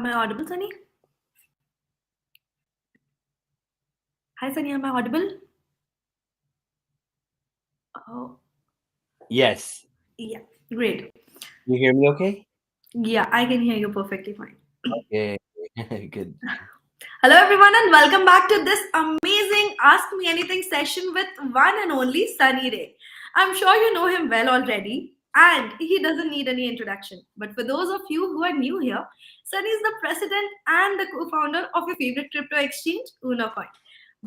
Am I audible, Sunny? Hi, Sunny. Am I audible? Oh, Yes. yeah. Great. You hear me okay? Yeah, I can hear you perfectly fine. Okay. Good. Hello, everyone, and welcome back to this amazing Ask Me Anything session with one and only Sunny Ray. I'm sure you know him well already, and he doesn't need any introduction. But for those of you who are new here, Sunny is the president and the co-founder of your favorite crypto exchange, Unocoin.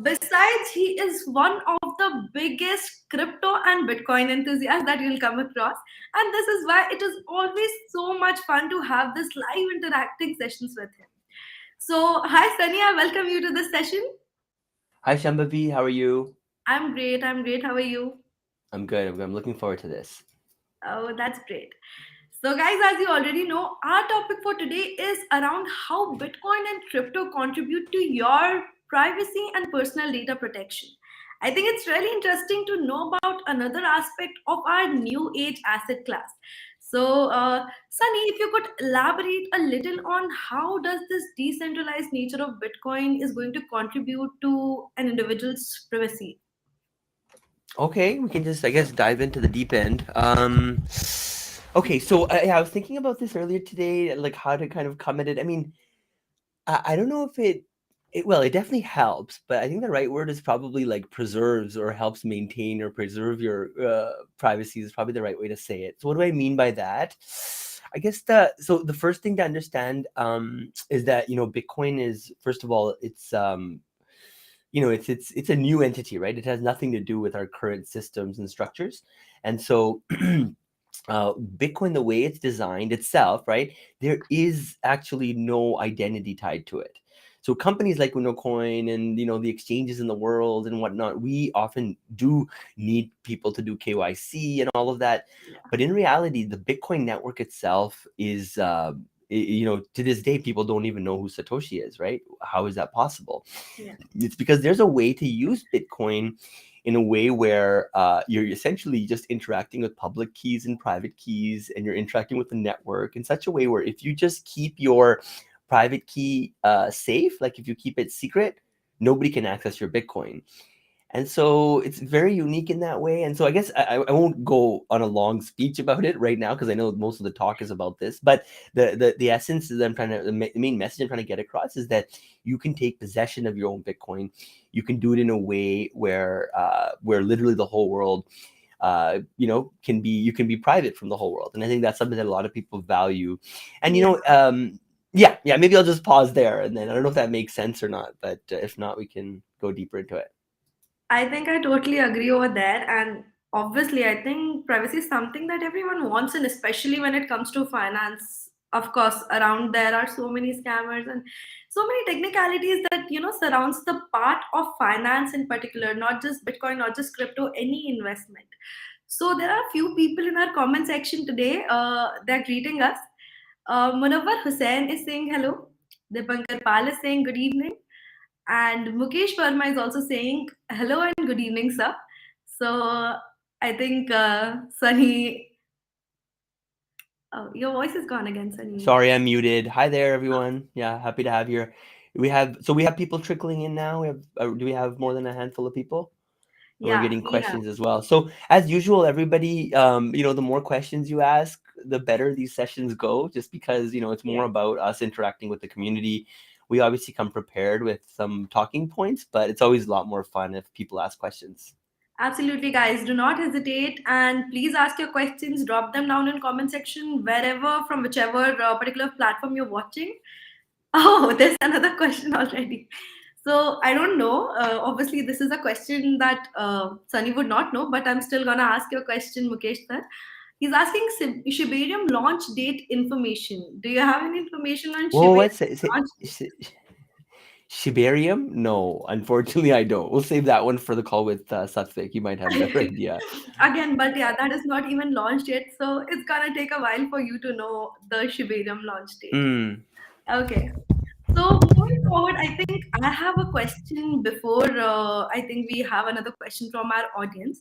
Besides, he is one of the biggest crypto and Bitcoin enthusiasts that you'll come across. And this is why it is always so much fun to have this live interacting sessions with him. So, hi Sunny, I welcome you to this session. Hi, Shambhavi. How are you? I'm great. I'm great. How are you? I'm good. I'm looking forward to this. Oh, that's great. So, guys, as you already know, our topic for today is around how Bitcoin and crypto contribute to your privacy and personal data protection. I think it's really interesting to know about another aspect of our new age asset class. So, Sunny, if you could elaborate a little on how does this decentralized nature of Bitcoin is going to contribute to an individual's privacy? Okay, we can just, I guess, dive into the deep end. Okay, so yeah, I was thinking about this earlier today, like how to kind of come at it. I mean, I don't know if well, it definitely helps, but I think the right word is probably like preserves or helps maintain or preserve your privacy is probably the right way to say it. So what do I mean by that? I guess the first thing to understand is that Bitcoin is, first of all, it's a new entity, right? It has nothing to do with our current systems and structures, and so Bitcoin, the way it's designed itself, right, there is actually no identity tied to it. So companies like Unocoin and the exchanges in the world and whatnot, we often do need people to do KYC and all of that. But in reality, the Bitcoin network itself is, to this day, people don't even know who Satoshi is, right? How is that possible? Yeah. It's because there's a way to use Bitcoin in a way where you're essentially just interacting with public keys and private keys, and you're interacting with the network in such a way where if you just keep your private key safe, like if you keep it secret, nobody can access your Bitcoin. And so it's very unique in that way. And so I guess I won't go on a long speech about it right now because I know most of the talk is about this. But the essence that the main message I'm trying to get across is that you can take possession of your own Bitcoin. You can do it in a way where literally the whole world, you can be private from the whole world. And I think that's something that a lot of people value. And Yeah. yeah, maybe I'll just pause there, and then I don't know if that makes sense or not. But if not, we can go deeper into it. I think I totally agree over there. And obviously, I think privacy is something that everyone wants, and especially when it comes to finance. Of course, around there are so many scammers and so many technicalities that surrounds the part of finance in particular, not just Bitcoin, not just crypto, any investment. So there are a few people in our comment section today. They're greeting us. Munawar Hussain is saying hello. Dipankar Pal is saying good evening. And Mukesh Verma is also saying hello and good evening, sir. So I think Sunny, oh, your voice is gone again, Sunny. Sorry, I'm muted. Hi there, everyone. Yeah, happy to have you. We have people trickling in now. Do we have more than a handful of people? And we're Yeah, getting we have. questions as well. So as usual, everybody, the more questions you ask, the better these sessions go. Just because it's more Yeah. about us interacting with the community. We obviously come prepared with some talking points, but it's always a lot more fun if people ask questions. Absolutely, guys. Do not hesitate and please ask your questions. Drop them down in comment section wherever, from whichever particular platform you're watching. Oh, there's another question already. So I don't know. Obviously, this is a question that Sunny would not know, but I'm still gonna ask your question, Mukesh sir. He's asking Shibarium launch date information. Do you have any information on Whoa, Shibarium what? Say, launch date? Shibarium? No, unfortunately, I don't. We'll save that one for the call with Satvik. You might have a better idea. Again, but yeah, that is not even launched yet, so it's gonna take a while for you to know the Shibarium launch date. Mm. Okay. So moving forward, I think I have a question before I think we have another question from our audience.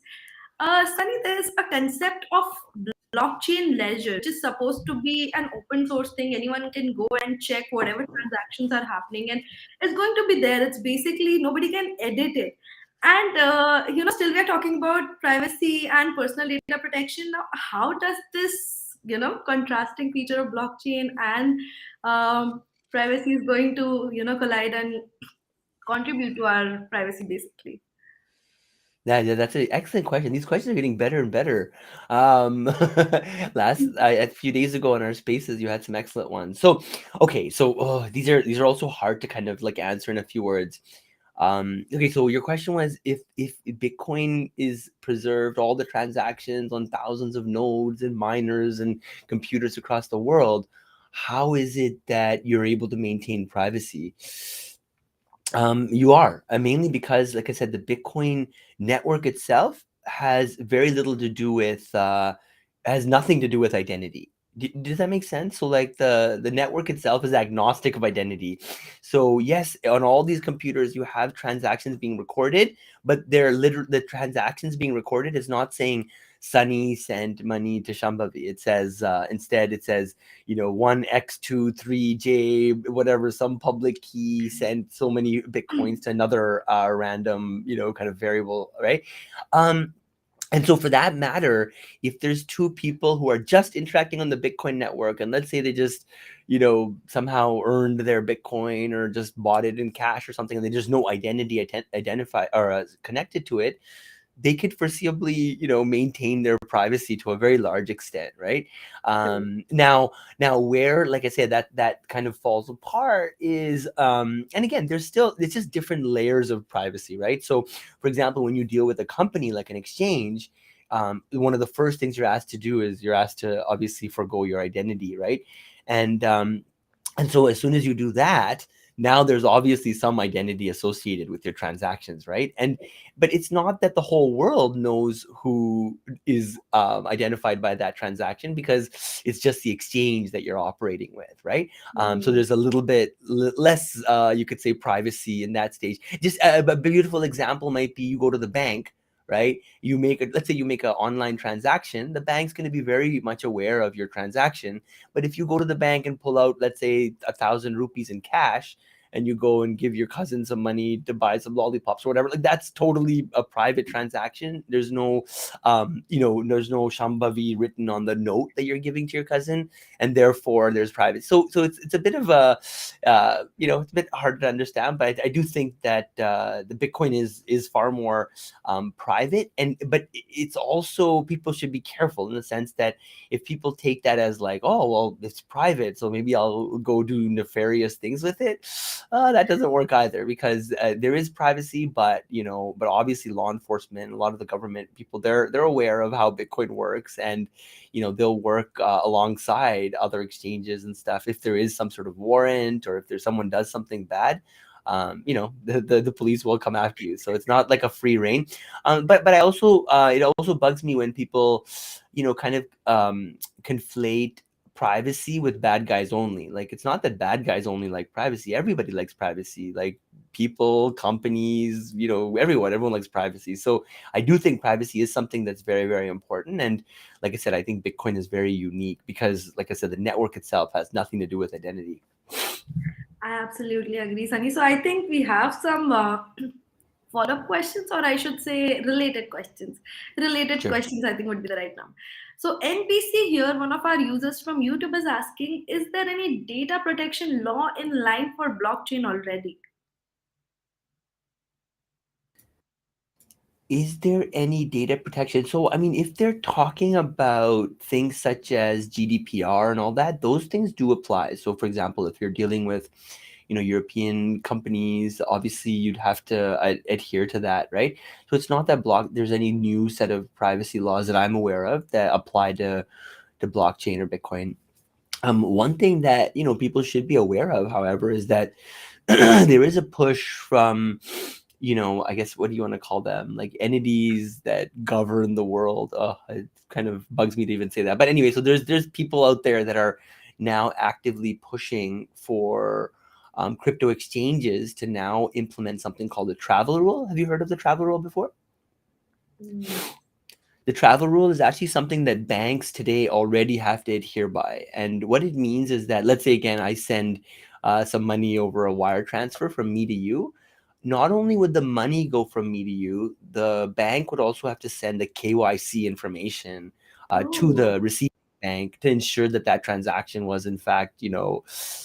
Sunny, there's a concept of blockchain ledger, which is supposed to be an open source thing. Anyone can go and check whatever transactions are happening, and it's going to be there. It's basically nobody can edit it. And still we are talking about privacy and personal data protection. Now, how does this contrasting feature of blockchain and privacy is going to collide and contribute to our privacy basically? Yeah, that's an excellent question. These questions are getting better and better. A few days ago in our spaces, you had some excellent ones. So, okay, so these are also hard to kind of like answer in a few words. Okay, so your question was if Bitcoin is preserved, all the transactions on thousands of nodes and miners and computers across the world, how is it that you're able to maintain privacy? You are, mainly because, like I said, the Bitcoin network itself has very little to do with, has nothing to do with identity. Does that make sense? So, like the network itself is agnostic of identity. So, yes, on all these computers, you have transactions being recorded, but the transactions being recorded is not saying Sunny sent money to Shambhavi. It says instead, it says 1x23j whatever, some public key sent so many bitcoins to another random kind of variable, right? um and so for that matter, if there's two people who are just interacting on the Bitcoin network, and let's say they just somehow earned their Bitcoin or just bought it in cash or something, and there's no identity identify or connected to it, they could foreseeably maintain their privacy to a very large extent, right? Now where, like I said, that kind of falls apart is and again, it's just different layers of privacy, right? So for example, when you deal with a company like an exchange, one of the first things you're asked to do is you're asked to obviously forgo your identity, right? And so as soon as you do that, now there's obviously some identity associated with your transactions, right? But it's not that the whole world knows who is identified by that transaction, because it's just the exchange that you're operating with, right? So Hmm. there's a little bit less, you could say, privacy in that stage. Just a beautiful example might be you go to the bank, right? Let's say you make an online transaction. The bank's going to be very much aware of your transaction. But if you go to the bank and pull out, let's say, 1,000 rupees in cash, and you go and give your cousin some money to buy some lollipops or whatever, like that's totally a private transaction. There's no, there's no Shambhavi written on the note that you're giving to your cousin, and therefore there's private. So it's a bit of a, it's a bit hard to understand, but I do think that the Bitcoin is far more private, but it's also, people should be careful in the sense that if people take that as like, oh well, it's private, so maybe I'll go do nefarious things with it, that doesn't work either, because there is privacy, but obviously law enforcement, a lot of the government people, they're aware of how Bitcoin works, and they'll work alongside other exchanges and stuff if there is some sort of warrant, or if there's someone does something bad. The police will come after you, so it's not like a free reign. But I also, it also bugs me when people kind of conflate privacy with bad guys only. Like, it's not that bad guys only like privacy. Everybody likes privacy. Like, people, companies, everyone likes privacy. So I do think privacy is something that's very, very important. And like I said, I think Bitcoin is very unique because, like I said, the network itself has nothing to do with identity. I absolutely agree, Sunny. So I think we have some follow-up questions, or I should say related questions. Related Sure. questions, I think, would be the right term. So NPC here, one of our users from YouTube is asking, is there any data protection law in line for blockchain already? Is there any data protection? So, I mean, if they're talking about things such as GDPR and all that, those things do apply. So, for example, if you're dealing with, European companies, obviously you'd have to adhere to that, right? So it's not that there's any new set of privacy laws that I'm aware of that apply to blockchain or Bitcoin. One thing that people should be aware of, however, is that there is a push from, I guess, what do you want to call them? Like entities that govern the world. It kind of bugs me to even say that. But anyway, so there's people out there that are now actively pushing for crypto exchanges to now implement something called the travel rule. Have you heard of the travel rule before? No. The travel rule is actually something that banks today already have to adhere by. And what it means is that, let's say, again, I send some money over a wire transfer from me to you. Not only would the money go from me to you, the bank would also have to send the KYC information to Oh. the receiving bank to ensure that that transaction was, in fact,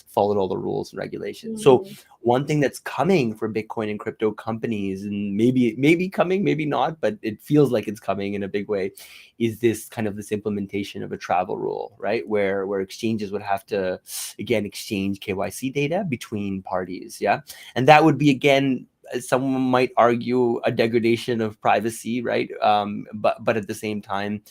followed all the rules and regulations. So Mhm. one thing that's coming for Bitcoin and crypto companies, and maybe coming, maybe not, but it feels like it's coming in a big way, is this kind of this implementation of a travel rule, right? Where exchanges would have to again exchange KYC data between parties, yeah, and that would be again. Someone might argue a degradation of privacy, right? But at the same time,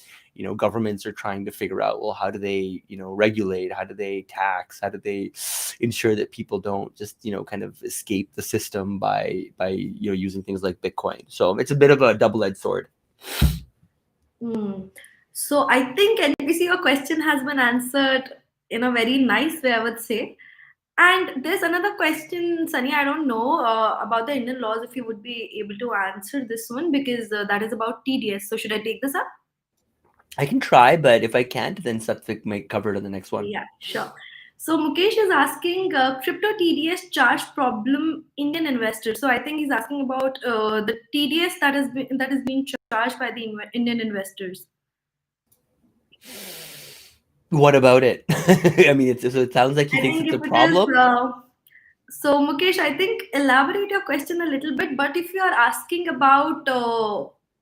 governments are trying to figure out, well, how do they regulate, how do they tax, how do they ensure that people don't just kind of escape the system by using things like Bitcoin. So it's a bit of a double-edged sword. Mm. So I think NPC, your question has been answered in a very nice way, I would say. And there's another question, Sunny. I don't know about the Indian laws if you would be able to answer this one because that is about TDS. So should I take this up? I can try, but if I can't, then Satvik might cover it in the next one. Yeah, sure. So Mukesh is asking crypto TDS charge problem Indian investors. So I think he's asking about the TDS that is being charged by the Indian investors. What about it? I mean, so it sounds like he I thinks think it's if a it is problem. so, Mukesh, I think elaborate your question a little bit. But if you are asking about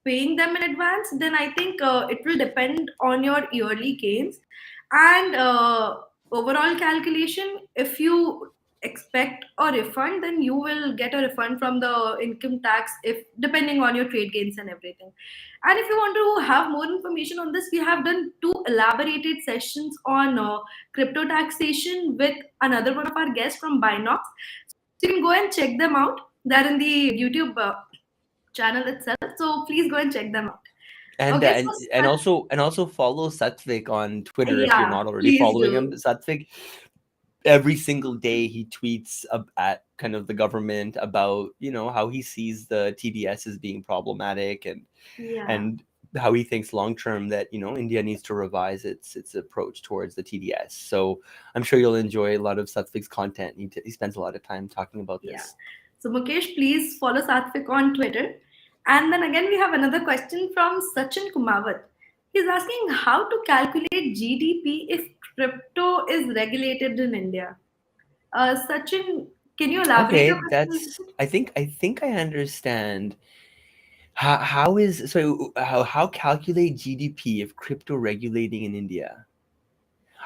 paying them in advance, then I think it will depend on your yearly gains and overall calculation. If you expect a refund, then you will get a refund from the income tax if depending on your trade gains and everything. And if you want to have more information on this, we have done two elaborated sessions on crypto taxation with another one of our guests from Binox. So you can go and check them out. They're in the YouTube channel itself. So please go and check them out. And Okay, and also follow Satvik on Twitter if you're yeah, not already please following him. do. Satvik, every single day he tweets at kind of the government about how he sees the TDS as being problematic, Yeah, and how he thinks long term that India needs to revise its approach towards the TDS. So I'm sure you'll enjoy a lot of Satvik's content. He spends a lot of time talking about yeah. this. So Mukesh, please follow Satvik on Twitter. And then again, we have another question from Sachin Kumawat. He's asking how to calculate GDP if crypto is regulated in India. Sachin, can you elaborate your Okay, question a little that's bit? I think I understand. How calculate GDP if crypto regulating in India?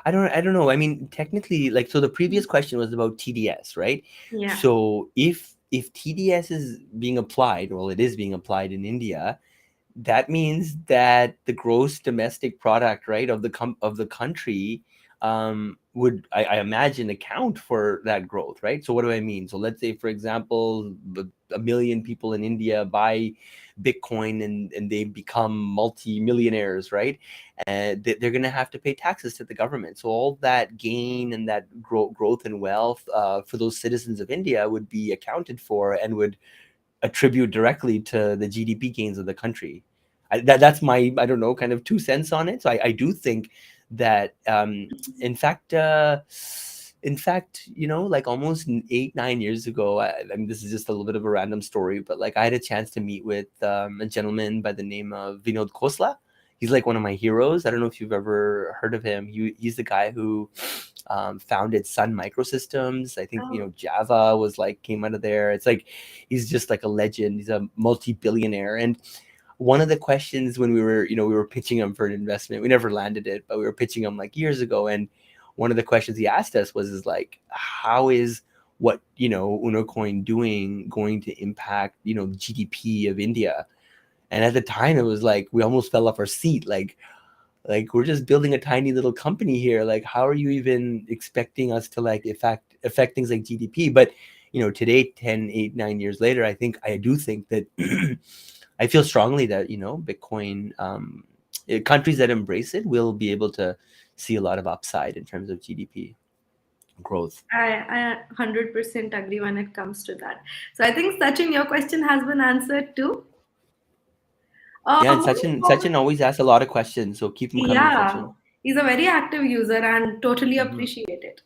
I don't know. I mean, technically, like, so the previous question was about TDS, right? Yeah. So if TDS is being applied, well, it is being applied in India, that means that the gross domestic product, right, of the country would I imagine account for that growth, right? So what do I mean? So let's say, for example, a million people in India buy Bitcoin and they become multi-millionaires, right? And they're going to have to pay taxes to the government. So all that gain and that growth and wealth for those citizens of India would be accounted for and would attribute directly to the GDP gains of the country. That's my, I don't know, kind of 2 cents on it. So I do think that, in fact, like almost 8, 9 years ago, I mean, this is just a little bit of a random story, but like I had a chance to meet with a gentleman by the name of Vinod Khosla. He's like one of my heroes. I don't know if you've ever heard of him. He's the guy who founded Sun Microsystems. I think Oh, Java was like came out of there. It's like he's just like a legend. He's a multi-billionaire. And one of the questions when we were pitching him for an investment, we never landed it, but we were pitching him like years ago. And one of the questions he asked us is like, how is what Unocoin doing going to impact the GDP of India? And at the time, it was like we almost fell off our seat. Like we're just building a tiny little company here. Like, how are you even expecting us to like affect things like GDP? But today, 10, 8, 9 years later, I do think that I feel strongly that Bitcoin, countries that embrace it will be able to see a lot of upside in terms of GDP growth. I 100% agree when it comes to that. So I think Sachin, your question has been answered too. Yeah, and Moving Sachin forward, always asks a lot of questions, so keep them coming, yeah, Sachin. he's a very active user and totally Hmm. appreciate it.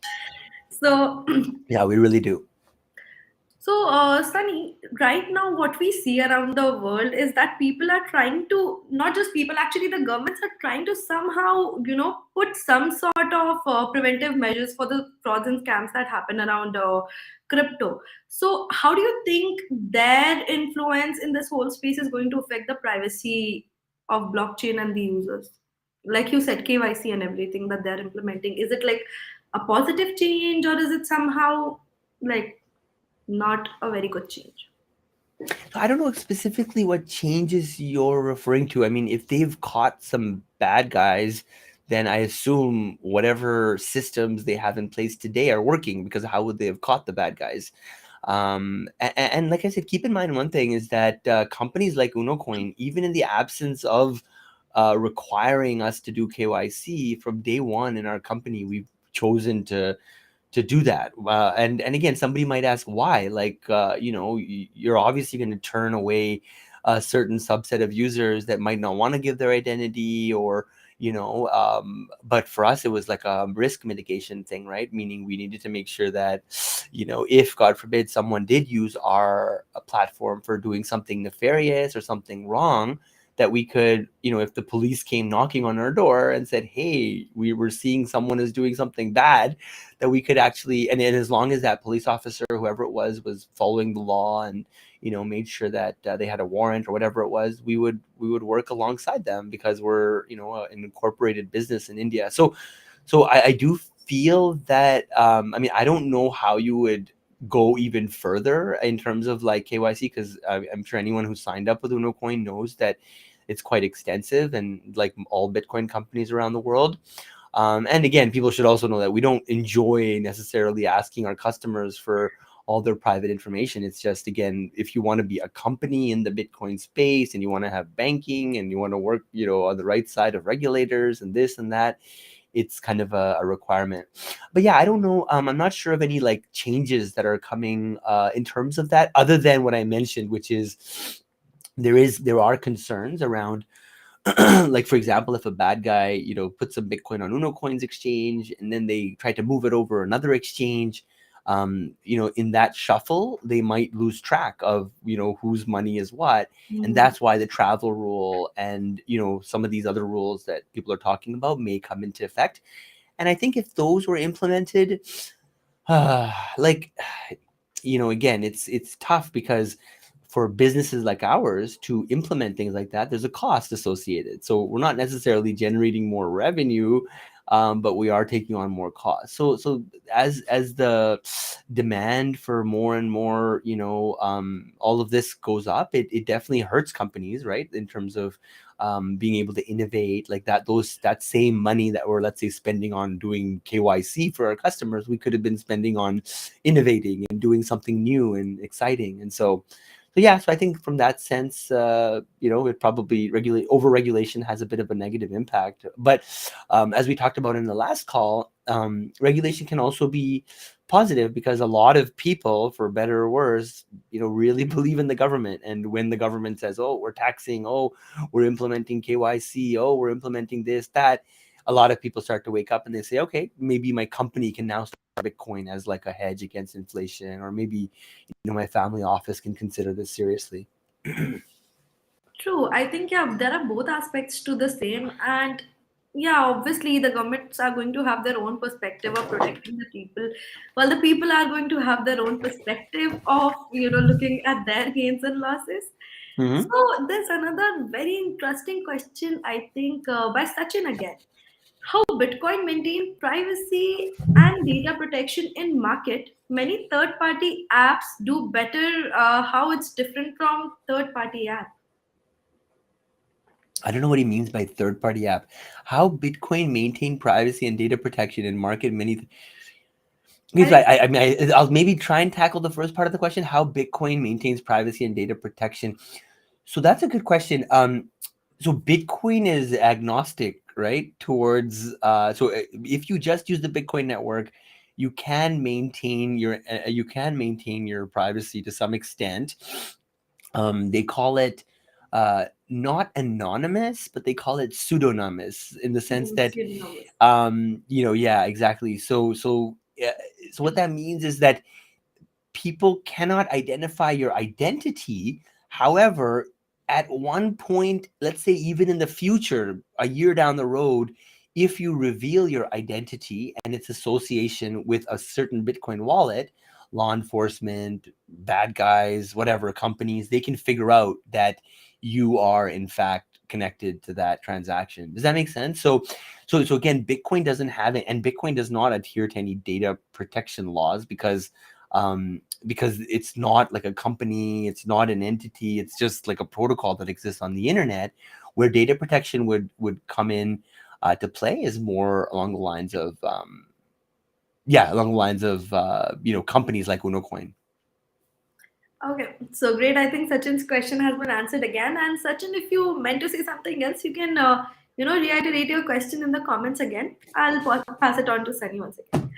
So, Yeah, we really do. Sunny, right now, what we see around the world is that people are trying to, not just people, actually, the governments are trying to somehow, put some sort of preventive measures for the frauds and scams that happen around crypto. So, how do you think their influence in this whole space is going to affect the privacy of blockchain and the users? Like you said, KYC and everything that they're implementing. Is it like a positive change, or is it somehow like not a very good change? So I don't know specifically what changes you're referring to. I mean, if they've caught some bad guys, then I assume whatever systems they have in place today are working, because how would they have caught the bad guys? And like I said, keep in mind one thing is that companies like Unocoin, even in the absence of requiring us to do KYC from day one in our company, we've chosen to do that. And again, somebody might ask why. Like, you're obviously going to turn away a certain subset of users that might not want to give their identity, or but for us it was like a risk mitigation thing, right? Meaning we needed to make sure that, if God forbid someone did use our platform for doing something nefarious or something wrong, that we could, if the police came knocking on our door and said, hey, we were seeing someone is doing something bad, that we could actually, and as long as that police officer, whoever it was following the law, and made sure that they had a warrant or whatever it was, we would work alongside them, because we're, an incorporated business in India. So I do feel that, I mean, I don't know how you would go even further in terms of like KYC, because I'm sure anyone who signed up with Unocoin knows that it's quite extensive, and like all Bitcoin companies around the world. And again, people should also know that we don't enjoy necessarily asking our customers for all their private information. It's just, again, if you want to be a company in the Bitcoin space and you want to have banking and you want to work, on the right side of regulators and this and that, it's kind of a requirement. But yeah, I don't know. I'm not sure of any like changes that are coming in terms of that, other than what I mentioned, which is there are concerns around like, for example, if a bad guy, puts some Bitcoin on Unocoin's exchange and then they try to move it over another exchange, in that shuffle, they might lose track of, whose money is what. And Hmm. that's why the travel rule and, some of these other rules that people are talking about may come into effect. And I think if those were implemented, like, again, it's tough, because for businesses like ours to implement things like that, there's a cost associated. So we're not necessarily generating more revenue, but we are taking on more costs. So as the demand for more and more, all of this goes up, it definitely hurts companies, right? In terms of being able to innovate like that. That same money that we're, let's say, spending on doing KYC for our customers, we could have been spending on innovating and doing something new and exciting. And so yeah, so I think from that sense, it probably over regulation has a bit of a negative impact. But as we talked about in the last call, regulation can also be positive, because a lot of people, for better or worse, really believe in the government. And when the government says, oh, we're taxing, oh, we're implementing KYC, oh, we're implementing this, that, a lot of people start to wake up and they say, okay, maybe my company can now start Bitcoin as like a hedge against inflation, or maybe my family office can consider this seriously. True. I think, yeah, there are both aspects to the same. And yeah, obviously the governments are going to have their own perspective of protecting the people, while the people are going to have their own perspective of, looking at their gains and losses. Hmm. So there's another very interesting question, I think, by Sachin again. How Bitcoin maintain privacy and data protection in market? Many third-party apps do better. How it's different from third-party app? I don't know what he means by third party app. How Bitcoin maintain privacy and data protection and market many. Okay, I so think I mean, I'll maybe try and tackle the first part of the question: how Bitcoin maintains privacy and data protection. So that's a good question. So Bitcoin is agnostic, right? Towards if you just use the Bitcoin network, you can maintain your privacy to some extent. They call it not anonymous, but they call it pseudonymous in the sense that, Pseudonymous. yeah, exactly. So what that means is that people cannot identify your identity. However, at one point, let's say even in the future, a year down the road, if you reveal your identity and its association with a certain Bitcoin wallet, law enforcement, bad guys, whatever companies, they can figure out that you are in fact connected to that transaction. Does that make sense? So again, Bitcoin doesn't have it, and Bitcoin does not adhere to any data protection laws because it's not like a company, it's not an entity, it's just like a protocol that exists on the internet. Where data protection would come in to play is more along the lines of companies like Unocoin. Okay, so great. I think Sachin's question has been answered again. And Sachin, if you meant to say something else, you can, reiterate your question in the comments again. I'll pass it on to Sunny once again.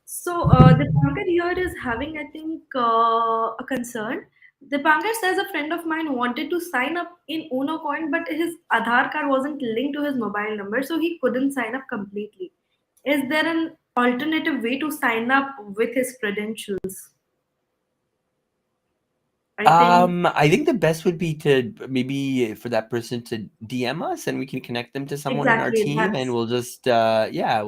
So the banker here is having, I think, a concern. The banker says a friend of mine wanted to sign up in Unocoin, but his Aadhaar card wasn't linked to his mobile number, so he couldn't sign up completely. Is there an alternative way to sign up with his credentials? I think I think the best would be to maybe for that person to DM us, and we can connect them to someone in our exactly team, and that's we'll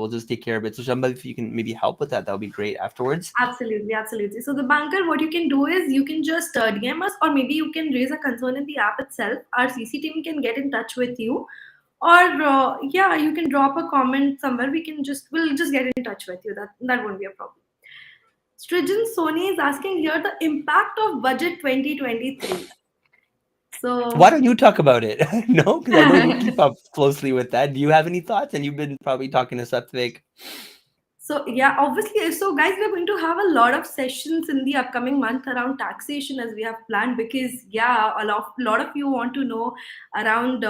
just take care of it. So somebody, if you can maybe help with that, that would be great afterwards. absolutely, absolutely. So the banker, what you can do is you can just DM us, or maybe you can raise a concern in the app itself. Our CC team can get in touch with you, or yeah, you can drop a comment somewhere. We'll just get in touch with you. That won't be a problem. Strijan Sony is asking here the impact of budget 2023. Why So don't you talk about it? No, because I know you keep up closely with that. Do you have any thoughts? And you've been probably talking to Satvik. So yeah, obviously, so guys, we're going to have a lot of sessions in the upcoming month around taxation as we have planned because yeah, a lot of you want to know around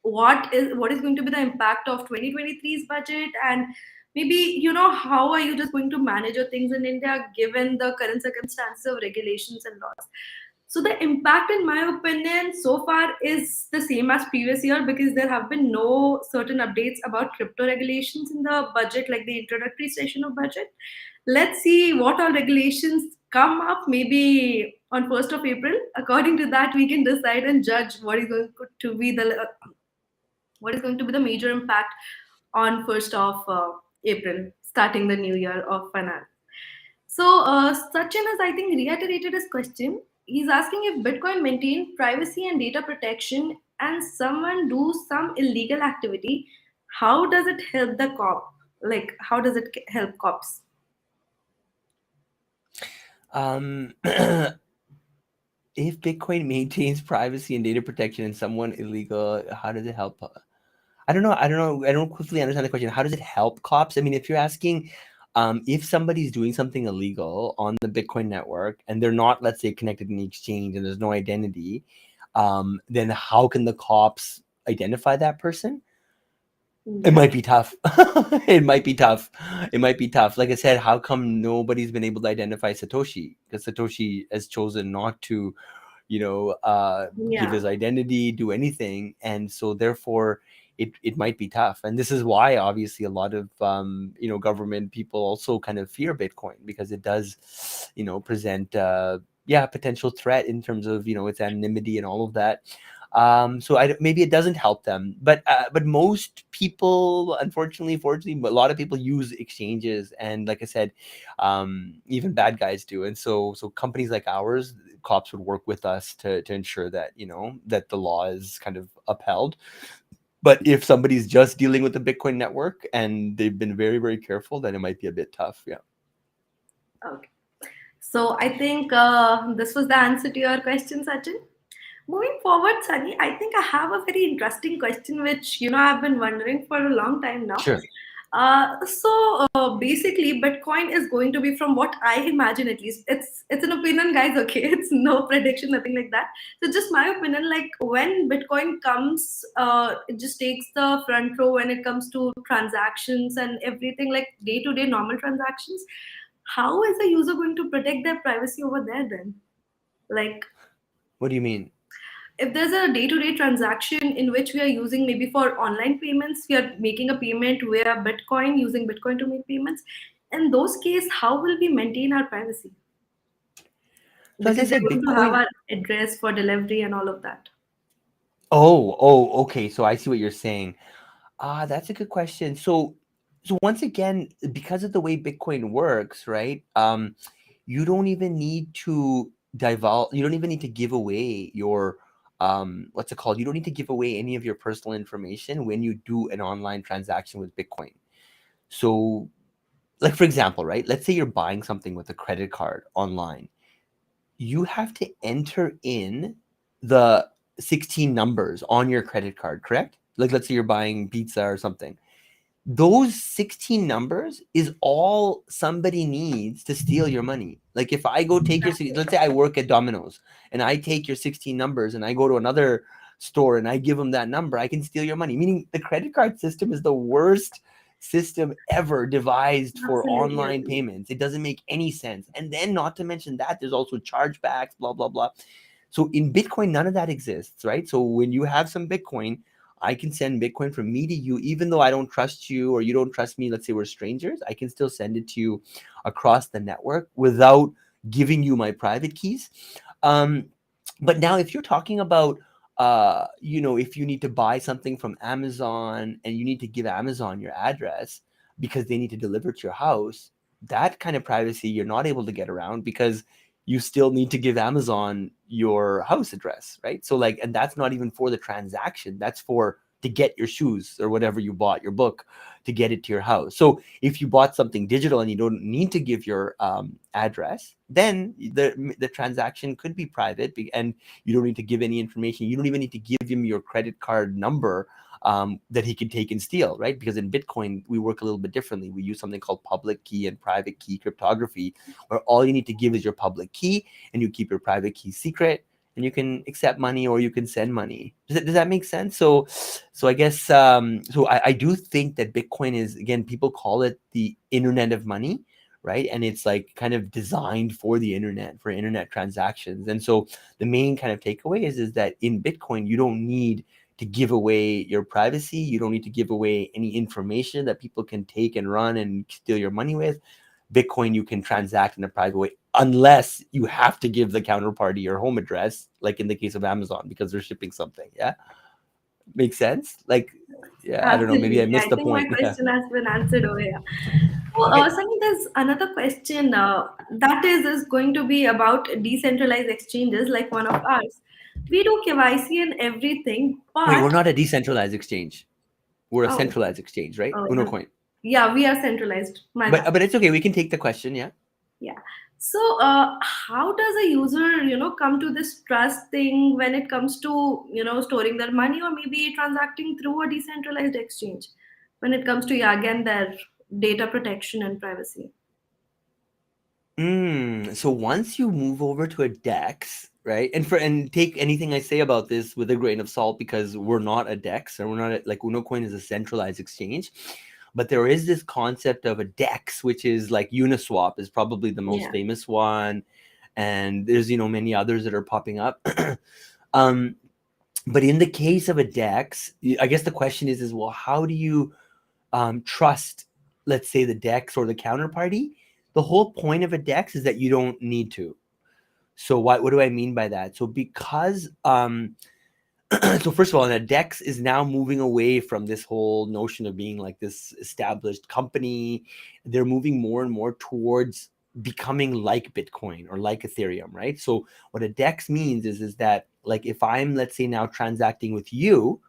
what is going to be the impact of 2023's budget, and maybe how are you just going to manage your things in India given the current circumstances of regulations and laws. So the impact, in my opinion, so far is the same as previous year because there have been no certain updates about crypto regulations in the budget, like the introductory session of budget. Let's see what all regulations come up maybe on 1st of April. According to that, we can decide and judge what is going to be the major impact on 1st of April, starting the new year of finance. So, Sachin has, I think, reiterated his question. He's asking if Bitcoin maintain privacy and data protection and someone do some illegal activity, how does it help the cop? Like, how does it help cops? If Bitcoin maintains privacy and data protection and someone illegal, how does it help? I don't know. I don't know. I don't quickly understand the question. How does it help cops? I mean, if you're asking if somebody's doing something illegal on the Bitcoin network and they're not, let's say, connected in the exchange and there's no identity, then how can the cops identify that person? It Yeah. might be tough. It might be tough. It might be tough. Like I said, how come nobody's been able to identify Satoshi? Because Satoshi has chosen not to, give Yeah. his identity, do anything, and so therefore it might be tough. And this is why obviously a lot of government people also kind of fear Bitcoin because it does, present potential threat in terms of its anonymity and all of that. So maybe it doesn't help them, but most people, unfortunately, fortunately, but a lot of people use exchanges, and like I said, even bad guys do, and so companies like ours, cops would work with us to ensure that that the law is kind of upheld. But if somebody's just dealing with the Bitcoin network and they've been very, very careful, then it might be a bit tough. Yeah. Okay. So I think this was the answer to your question, Sachin. Moving forward, Sunny, I think I have a very interesting question which I've been wondering for a long time now. Sure. Basically, Bitcoin is going to be, from what I imagine at least, it's an opinion, guys. Okay, it's no prediction, nothing like that. So just my opinion, like when Bitcoin comes, it just takes the front row when it comes to transactions and everything, like day to day normal transactions. How is the user going to protect their privacy over there then? Like What do you mean? if there's a day-to-day transaction in which we are using, maybe for online payments, we are making a payment via Bitcoin, using Bitcoin to make payments. In those cases, how will we maintain our privacy? So as I Because they're said, going to have Bitcoin. our address for delivery and all of that. Okay. So I see what you're saying. That's a good question. So once again, because of the way Bitcoin works, right? You don't even need to divulge. You don't even need to give away your what's it called? You don't need to give away any of your personal information when you do an online transaction with Bitcoin. So, like for example, right? Let's say you're buying something with a credit card online. You have to enter in the 16 numbers on your credit card, correct? Like let's say you're buying pizza or something. Those 16 numbers is all somebody needs to steal your money. Like if I go take your, let's say I work at Domino's and I take your 16 numbers and I go to another store and I give them that number, I can steal your money. Meaning the credit card system is the worst system ever devised for Absolutely online agree. payments. It doesn't make any sense. And then not to mention that there's also chargebacks, blah, blah, blah. So in Bitcoin, none of that exists, right? So when you have some Bitcoin, I can send Bitcoin from me to you, even though I don't trust you or you don't trust me. Let's say we're strangers. I can still send it to you across the network without giving you my private keys. Um, but now, if you're talking about, if you need to buy something from Amazon and you need to give Amazon your address because they need to deliver to your house, that kind of privacy you're not able to get around because you still need to give Amazon your house address, right? So like, and that's not even for the transaction. That's for to get your shoes or whatever you bought, your book, to get it to your house. So if you bought something digital and you don't need to give your address, then the transaction could be private and you don't need to give any information. You don't even need to give him your credit card number that he can take and steal, right? Because in Bitcoin, we work a little bit differently. We use something called public key and private key cryptography, where all you need to give is your public key and you keep your private key secret and you can accept money or you can send money. Does that make sense? So I guess, so I do think that Bitcoin is, again, people call it the internet of money, right? And it's like kind of designed for the internet, for internet transactions. And so the main kind of takeaway is that in Bitcoin, you don't need to give away your privacy. You don't need to give away any information that people can take and run and steal your money with. Bitcoin, you can transact in a private way unless you have to give the counterparty your home address, like in the case of Amazon, because they're shipping something. Yeah. Makes sense? Like, yeah, I don't know. Maybe I Absolutely. I missed the think my point. Yeah. question has been answered over here. So, Okay. Sunny, there's another question that is going to be about decentralized exchanges like one of ours. We do KYC and everything, Wait, we're but not a decentralized exchange. We're a oh, centralized exchange, right? oh, Unocoin. yeah, we are centralized. My But bad. but it's okay. We can take the question. Yeah. Yeah. So, how does a user, come to this trust thing when it comes to, storing their money or maybe transacting through a decentralized exchange when it comes to, yeah, again, their data protection and privacy? So once you move over to a DEX, right? And take anything I say about this with a grain of salt because we're not a DEX and we're not like Unocoin is a centralized exchange. But there is this concept of a DEX, which is like Uniswap is probably the most Yeah. famous one. And there's, many others that are popping up. um, but in the case of a DEX, I guess the question is well, how do you trust, let's say, the DEX or the counterparty? The whole point of a DEX is that you don't need to. So what do I mean by that? So because so first of all, a DEX is now moving away from this whole notion of being like this established company. They're moving more and more towards becoming like Bitcoin or like Ethereum, right? So what a DEX means is that like if I'm, let's say, now transacting with you,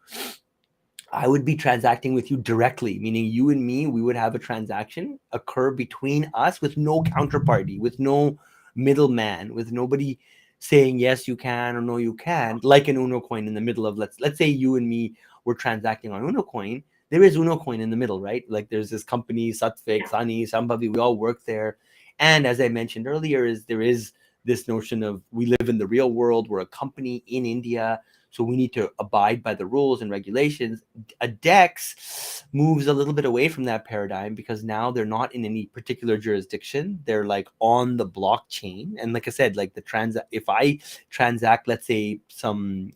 I would be transacting with you directly, meaning you and me, we would have a transaction occur between us with no counterparty, with no middleman, with nobody saying yes you can or no you can't, like an Unocoin in the middle of let's say you and me were transacting on Unocoin. There is Unocoin in the middle, right? Like there's this company, Satvik, Sunny, Sambhavi, we all work there. And as I mentioned earlier, there is this notion of we live in the real world, we're a company in India. So we need to abide by the rules and regulations. A DEX moves a little bit away from that paradigm because now they're not in any particular jurisdiction. They're like on the blockchain. And like I said, like if I transact, let's say some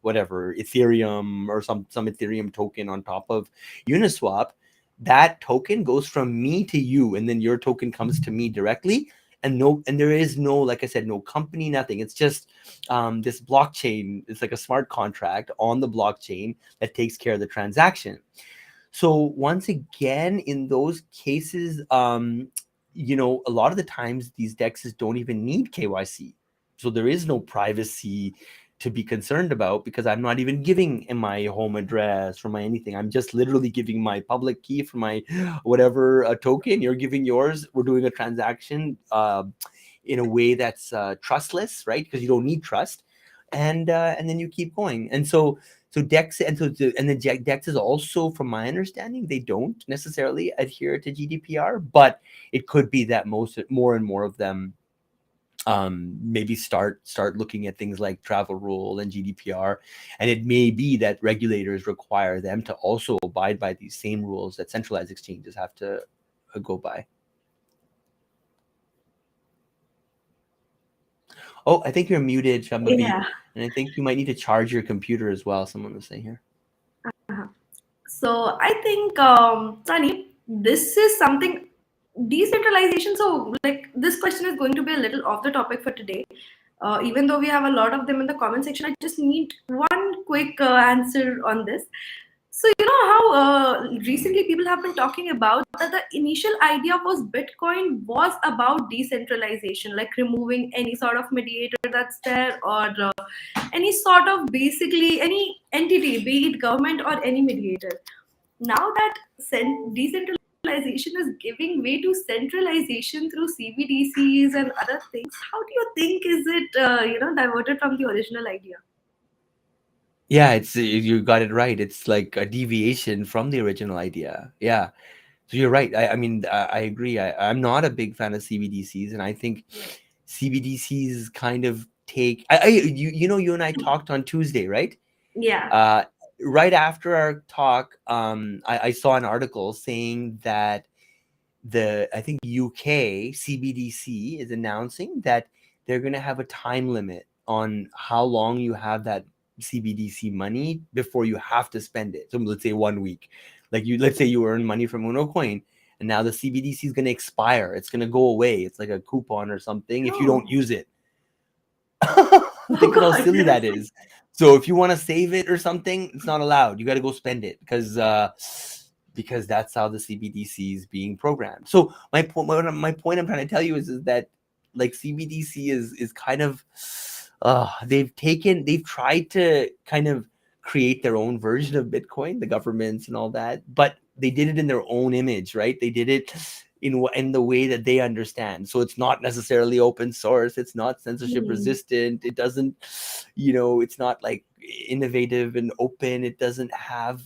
whatever Ethereum or some Ethereum token on top of Uniswap, that token goes from me to you, and then your token comes to me directly. And there is no, like I said, no company, nothing. It's just this blockchain. It's like a smart contract on the blockchain that takes care of the transaction. So once again, in those cases, a lot of the times these dexes don't even need KYC. So there is no privacy to be concerned about because I'm not even giving my home address or my anything. I'm just literally giving my public key for my whatever token. You're giving yours. We're doing a transaction in a way that's trustless, right? Because you don't need trust, and then you keep going. And so Dex and the Dex is also, from my understanding, they don't necessarily adhere to GDPR, but it could be that more and more of them maybe start looking at things like travel rule and GDPR, and it may be that regulators require them to also abide by these same rules that centralized exchanges have to go by. Oh, I think you're muted, Shambhavi, Yeah. and I think you might need to charge your computer as well. Someone was saying here. Uh-huh. So I think, Sunny, this is something decentralization. So, like, this question is going to be a little off the topic for today. Even though we have a lot of them in the comment section, I just need one quick answer on this. So, you know how recently people have been talking about that the initial idea was Bitcoin was about decentralization, like removing any sort of mediator that's there, or any sort of basically any entity, be it government or any mediator. Now that decentralization is giving way to centralization through CBDCs and other things, how do you think is it diverted from the original idea? Yeah, it's you got it right. It's like a deviation from the original idea. Yeah. So you're right. I mean, I agree. I'm not a big fan of CBDCs, and I think CBDCs kind of take. You and I talked on Tuesday, right? Yeah. Uh, right after our talk, I saw an article saying that I think UK CBDC is announcing that they're going to have a time limit on how long you have that CBDC money before you have to spend it. So let's say 1 week. Let's say you earn money from Unocoin, and now the CBDC is going to expire. It's going to go away. It's like a coupon or something if you don't Oh, use it. oh Think of how God, silly yes. that is. So if you want to save it or something, it's not allowed. You got to go spend it because that's how the CBDC is being programmed. So my point I'm trying to tell you is that like CBDC is kind of they've tried to kind of create their own version of Bitcoin, the governments and all that, but they did it in their own image, right? They did it in the way that they understand. So it's not necessarily open source. It's not censorship Hmm. resistant. It doesn't, it's not like innovative and open. It doesn't have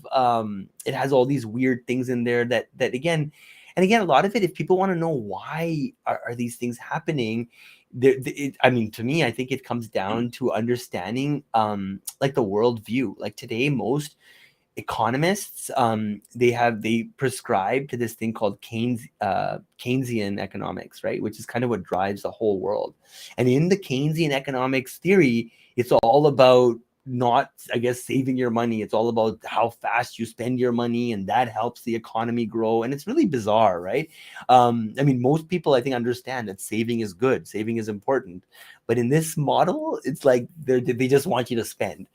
it has all these weird things in there that again and again, a lot of it, if people want to know why are these things happening, I mean, to me, I think it comes down to understanding like the worldview. Like today, most economists they prescribe to this thing called Keynesian economics, right, which is kind of what drives the whole world. And in the Keynesian economics theory, it's all about not, I guess, saving your money. It's all about how fast you spend your money, and that helps the economy grow. And it's really bizarre, right? I mean, most people, I think, understand that saving is good, saving is important, but in this model, it's like they just want you to spend.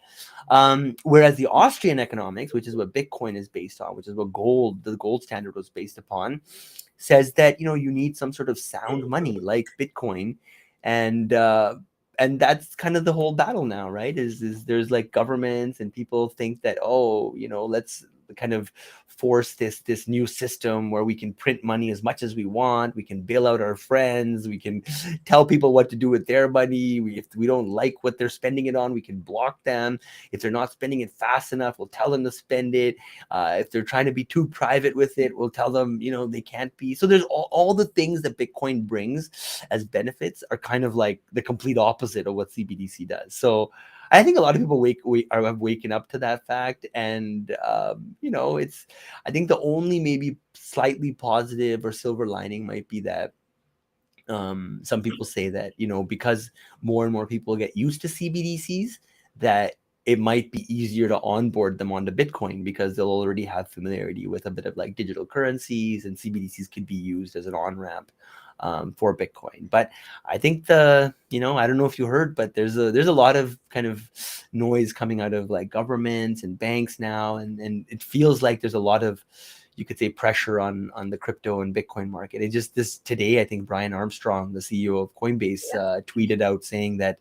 Whereas the Austrian economics, which is what Bitcoin is based on, which is what the gold standard was based upon, says that you need some sort of sound money like Bitcoin, and that's kind of the whole battle now, right? Is there's like governments and people think that let's kind of force this new system where we can print money as much as we want, we can bail out our friends, we can tell people what to do with their money. If we don't like what they're spending it on, we can block them. If they're not spending it fast enough, we'll tell them to spend it. If they're trying to be too private with it, we'll tell them they can't be. So there's all the things that Bitcoin brings as benefits are kind of like the complete opposite of what CBDC does. So I think a lot of people have waken up to that fact, and it's. I think the only maybe slightly positive or silver lining might be that some people say that because more and more people get used to CBDCs, that it might be easier to onboard them onto Bitcoin because they'll already have familiarity with a bit of like digital currencies, and CBDCs could be used as an on ramp for Bitcoin. But I think I don't know if you heard, but there's a lot of kind of noise coming out of like governments and banks now, and it feels like there's a lot of, you could say, pressure on the crypto and Bitcoin market. It just this today, I think Brian Armstrong, the CEO of Coinbase, tweeted out saying that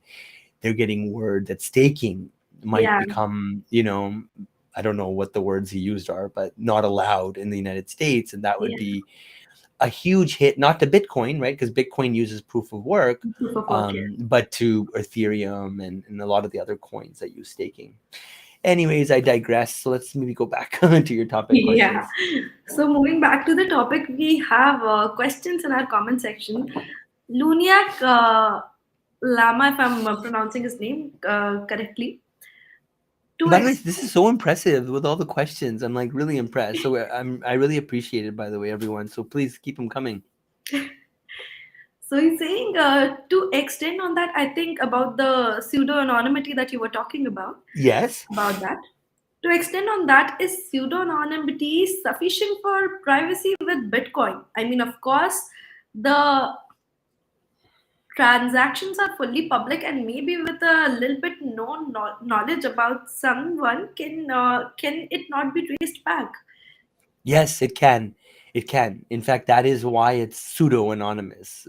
they're getting word that staking might Yeah, become, I don't know what the words he used are, but not allowed in the United States, and that would yeah. be a huge hit, not to Bitcoin, right? Because Bitcoin uses proof of work, Proof of work, yeah. but to Ethereum and a lot of the other coins that use staking. Anyways, I digress. So let's maybe go back to your topic Yeah. questions. So moving back to the topic, we have questions in our comment section. Luniak Lama, if I'm pronouncing his name correctly, to By the way, ex- this is so impressive with all the questions. I'm like really impressed. So I really appreciate it, by the way, everyone. So please keep them coming. so he's saying to extend on that, I think about the pseudo anonymity that you were talking Yes. about that. To extend on that, is pseudo anonymity sufficient for privacy with Bitcoin? I mean, of course, the transactions are fully public, and maybe with a little bit knowledge about someone, can it not be traced back? Yes, it can. It can. In fact, that is why it's pseudo anonymous.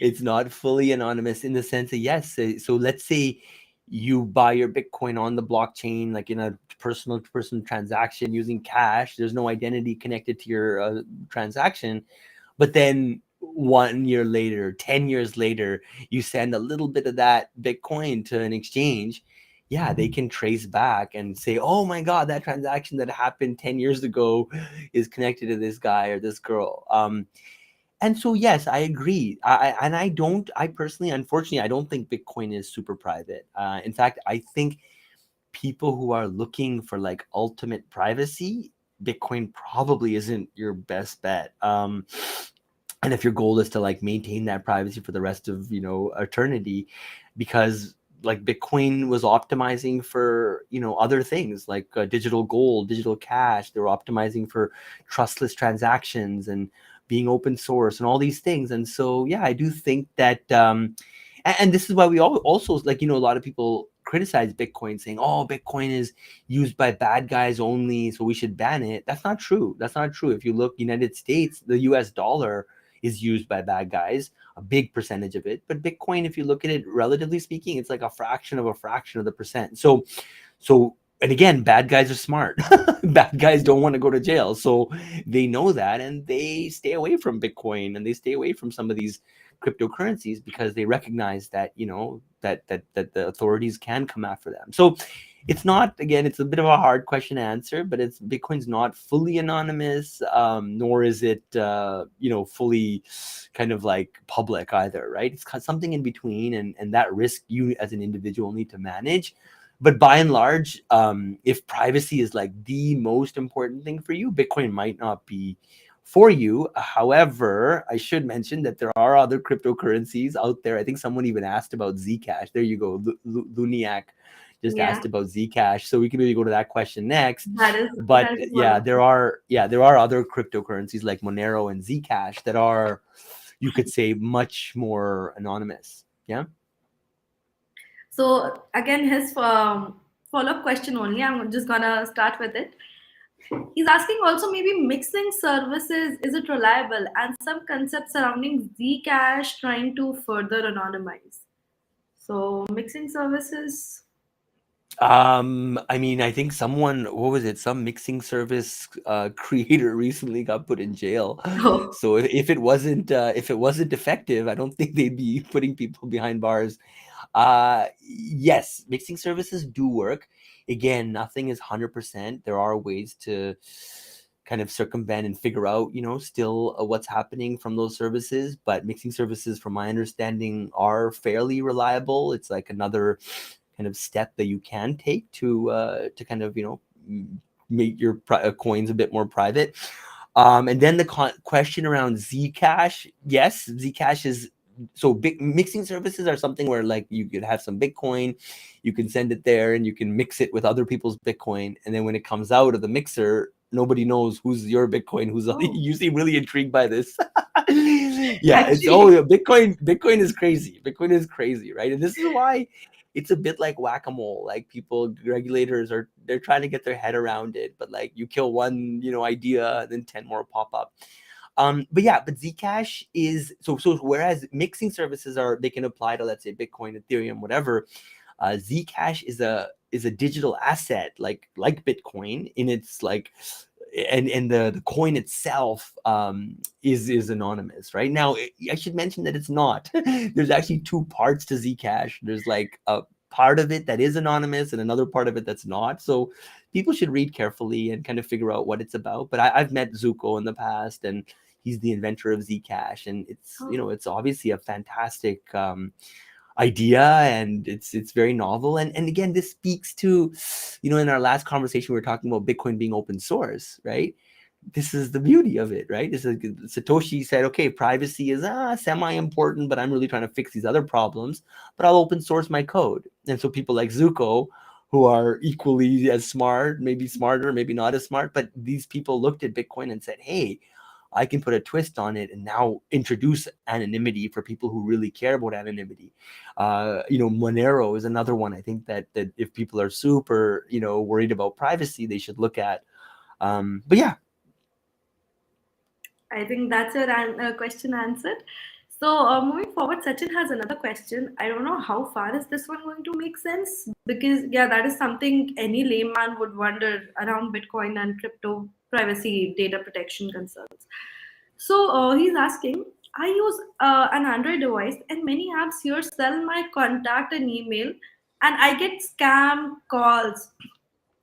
It's not fully anonymous in the sense that, yes. So let's say you buy your Bitcoin on the blockchain, like in a personal to person transaction using cash. There's no identity connected to your transaction. But then 1 year later, 10 years later, you send a little bit of that Bitcoin to an exchange. Yeah, they can trace back and say, oh my God, that transaction that happened 10 years ago is connected to this guy or this girl. And so, yes, I agree. And I personally, unfortunately, I don't think Bitcoin is super private. In fact, I think people who are looking for like ultimate privacy, Bitcoin probably isn't your best bet. And if your goal is to like maintain that privacy for the rest of eternity, because like Bitcoin was optimizing for other things like digital gold, digital cash. They were optimizing for trustless transactions and being open source and all these things. And so yeah, I do think that and this is why we all also, like, a lot of people criticize Bitcoin saying, oh, Bitcoin is used by bad guys only, so we should ban it. That's not true. That's not true. If you look, United States, the US dollar is used by bad guys, a big percentage of it. But Bitcoin, if you look at it relatively speaking, it's like a fraction of the percent. So and again, bad guys are smart. Bad guys don't want to go to jail. So they know that, and they stay away from Bitcoin, and they stay away from some of these cryptocurrencies because they recognize that that the authorities can come after them. So it's not, again, it's a bit of a hard question to answer, but it's Bitcoin's not fully anonymous, nor is it fully kind of like public either, right? It's something in between, and that risk you as an individual need to manage. But by and large, if privacy is like the most important thing for you, Bitcoin might not be for you. However, I should mention that there are other cryptocurrencies out there. I think someone even asked about Zcash. There you go. Luniac just Yeah, asked about Zcash. So we can maybe go to that question next. that But is one yeah, of them. there are other cryptocurrencies like Monero and Zcash that are, you could say, much more anonymous. Yeah. So again, his follow-up question only. I'm just gonna start with it. He's asking also, maybe mixing services, is it reliable, and some concepts surrounding Zcash trying to further anonymize. So mixing services. I mean, I think someone, what was it? Some mixing service creator recently got put in jail. Oh, So if it wasn't effective, I don't think they'd be putting people behind bars. Yes, mixing services do work. Again, nothing is 100%. There are ways to kind of circumvent and figure out, still what's happening from those services. But mixing services, from my understanding, are fairly reliable. It's like another kind of step that you can take to kind of make your coins a bit more private. And then the question around Zcash. Yes, Zcash is so big. Mixing services are something where like you could have some Bitcoin, you can send it there, and you can mix it with other people's Bitcoin, and then when it comes out of the mixer, nobody knows who's your Bitcoin. Who's Oh, you seem really intrigued by this. Yeah, it's actually, Bitcoin. Bitcoin is crazy. Bitcoin is crazy, right? And this is why it's a bit like whack-a-mole. Like people, regulators they're trying to get their head around it, but like you kill one, idea, and then 10 more pop up. But yeah, but Zcash is so whereas mixing services they can apply to, let's say, Bitcoin, Ethereum, whatever. Zcash is a digital asset like Bitcoin in its like, and the coin itself is anonymous. Right now, I should mention that it's not. There's actually two parts to Zcash. There's like a part of it that is anonymous and another part of it that's not. So people should read carefully and kind of figure out what it's about. But I've met Zuko in the past, and he's the inventor of Zcash, and it's oh, it's obviously a fantastic idea, and it's very novel. And again, this speaks to, in our last conversation we were talking about Bitcoin being open source, right? This is the beauty of it, right? This is Satoshi said, okay, privacy is semi important, but I'm really trying to fix these other problems, but I'll open source my code. And so people like Zuko, who are equally as smart, maybe smarter, maybe not as smart, but these people looked at Bitcoin and said, hey, I can put a twist on it and now introduce anonymity for people who really care about anonymity. Monero is another one. I think that if people are super, worried about privacy, they should look at. But yeah. I think that's your question answered. So, moving forward, Sachin has another question. I don't know how far is this one going to make sense, because yeah, that is something any layman would wonder around Bitcoin and crypto privacy data protection concerns. So, he's asking, I use an Android device, and many apps here sell my contact and email, and I get scam calls.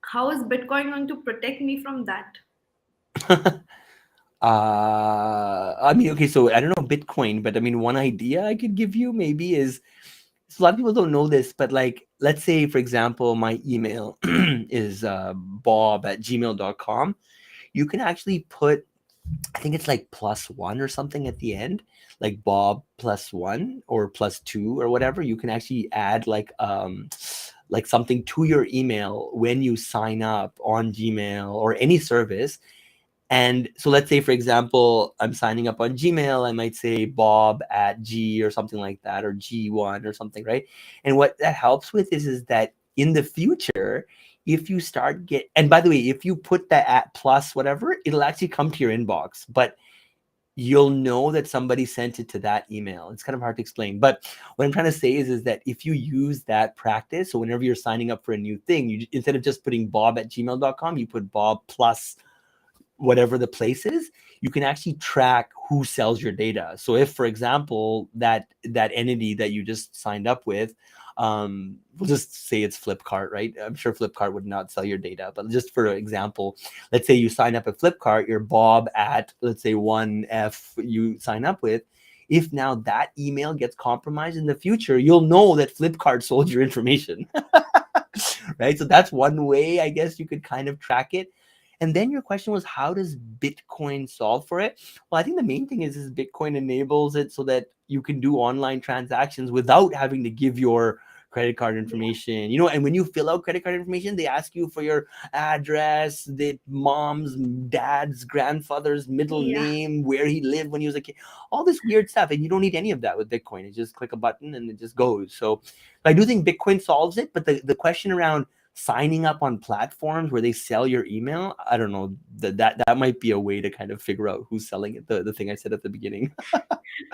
How is Bitcoin going to protect me from that? I mean, okay, so I don't know Bitcoin, but I mean, one idea I could give you maybe is, so a lot of people don't know this, but like, let's say, for example, my email is bob@gmail.com. You can actually put, I think it's like +1 or something at the end, like Bob +1 or +2 or whatever. You can actually add like something to your email when you sign up on Gmail or any service. And so let's say, for example, I'm signing up on Gmail, I might say Bob at G or something like that, or G1 or something, right? And what that helps with is that in the future, if you and by the way, if you put that at plus whatever, it'll actually come to your inbox, but you'll know that somebody sent it to that email. It's kind of hard to explain, but what I'm trying to say is that if you use that practice, so whenever you're signing up for a new thing, you, instead of just putting bob@gmail.com, you put Bob plus whatever the place is, you can actually track who sells your data. So if, for example, that entity that you just signed up with, we'll just say it's Flipkart, right? I'm sure Flipkart would not sell your data, but just for example, let's say you sign up at Flipkart, you're Bob at, let's say 1F you sign up with. If now that email gets compromised in the future, you'll know that Flipkart sold your information. Right? So that's one way, I guess, you could kind of track it. And then your question was, how does Bitcoin solve for it? Well, I think the main thing is Bitcoin enables it so that you can do online transactions without having to give your credit card information. And when you fill out credit card information, they ask you for your address, the mom's, dad's, grandfather's middle Yeah. name, where he lived when he was a kid, all this weird stuff. And you don't need any of that with Bitcoin. You just click a button and it just goes. So I do think Bitcoin solves it. But the question around signing up on platforms where they sell your email, I don't know, that might be a way to kind of figure out who's selling it, the thing I said at the beginning.